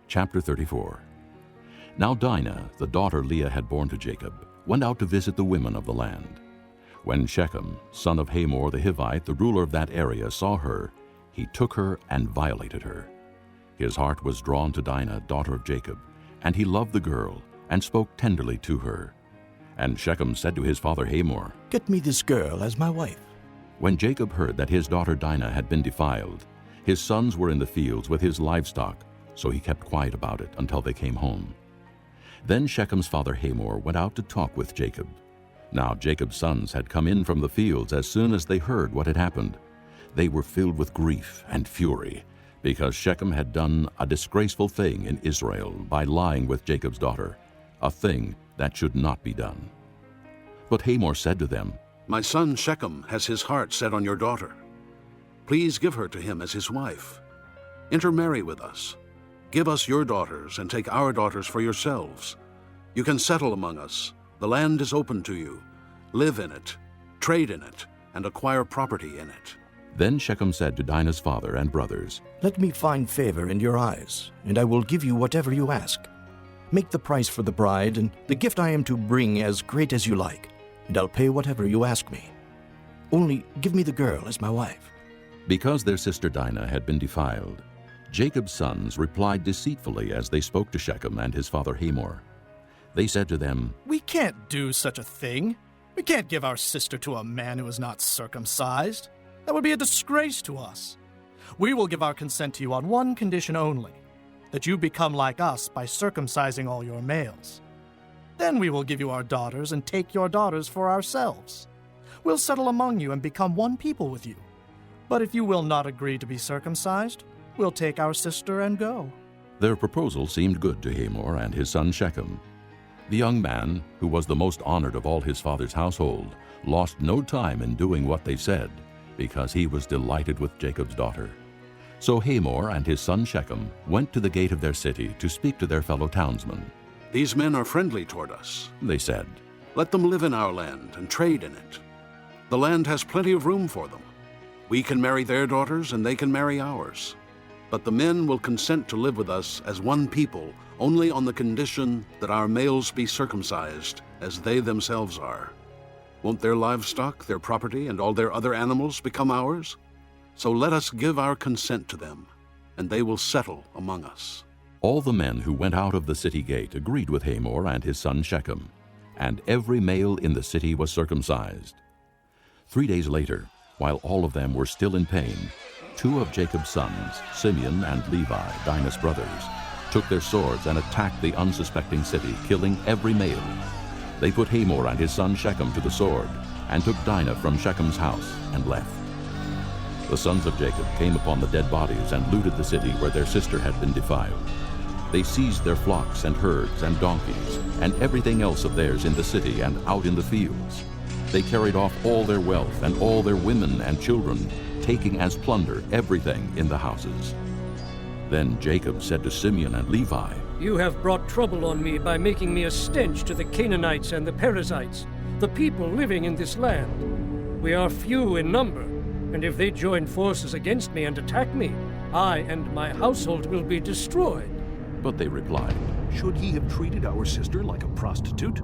Chapter 34. Now Dinah, the daughter Leah had borne to Jacob, went out to visit the women of the land. When Shechem, son of Hamor the Hivite, the ruler of that area, saw her, he took her and violated her. His heart was drawn to Dinah, daughter of Jacob, and he loved the girl, and spoke tenderly to her. And Shechem said to his father Hamor, "Get me this girl as my wife." When Jacob heard that his daughter Dinah had been defiled, his sons were in the fields with his livestock, so he kept quiet about it until they came home. Then Shechem's father Hamor went out to talk with Jacob. Now Jacob's sons had come in from the fields as soon as they heard what had happened. They were filled with grief and fury, because Shechem had done a disgraceful thing in Israel by lying with Jacob's daughter, a thing that should not be done. But Hamor said to them, "My son Shechem has his heart set on your daughter. Please give her to him as his wife. Intermarry with us. Give us your daughters and take our daughters for yourselves. You can settle among us. The land is open to you. Live in it, trade in it, and acquire property in it." Then Shechem said to Dinah's father and brothers, "Let me find favor in your eyes, and I will give you whatever you ask. Make the price for the bride and the gift I am to bring as great as you like, and I'll pay whatever you ask me. Only give me the girl as my wife." Because their sister Dinah had been defiled, Jacob's sons replied deceitfully as they spoke to Shechem and his father Hamor. They said to them, "We can't do such a thing. We can't give our sister to a man who is not circumcised. That would be a disgrace to us. We will give our consent to you on one condition only, that you become like us by circumcising all your males. Then we will give you our daughters and take your daughters for ourselves. We'll settle among you and become one people with you. But if you will not agree to be circumcised, we'll take our sister and go." Their proposal seemed good to Hamor and his son Shechem. The young man, who was the most honored of all his father's household, lost no time in doing what they said, because he was delighted with Jacob's daughter. So Hamor and his son Shechem went to the gate of their city to speak to their fellow townsmen. "These men are friendly toward us," They said, "Let them live in our land and trade in it. The land has plenty of room for them. We can marry their daughters and they can marry ours. But the men will consent to live with us as one people only on the condition that our males be circumcised as they themselves are. Won't their livestock, their property, and all their other animals become ours? So let us give our consent to them, and they will settle among us." All the men who went out of the city gate agreed with Hamor and his son Shechem, and every male in the city was circumcised. 3 days later, while all of them were still in pain, 2 of Jacob's sons, Simeon and Levi, Dinah's brothers, took their swords and attacked the unsuspecting city, killing every male. They put Hamor and his son Shechem to the sword, and took Dinah from Shechem's house and left. The sons of Jacob came upon the dead bodies and looted the city where their sister had been defiled. They seized their flocks and herds and donkeys and everything else of theirs in the city and out in the fields. They carried off all their wealth and all their women and children, taking as plunder everything in the houses. Then Jacob said to Simeon and Levi, "You have brought trouble on me by making me a stench to the Canaanites and the Perizzites, the people living in this land. We are few in number, and if they join forces against me and attack me, I and my household will be destroyed." But they replied, "Should he have treated our sister like a prostitute?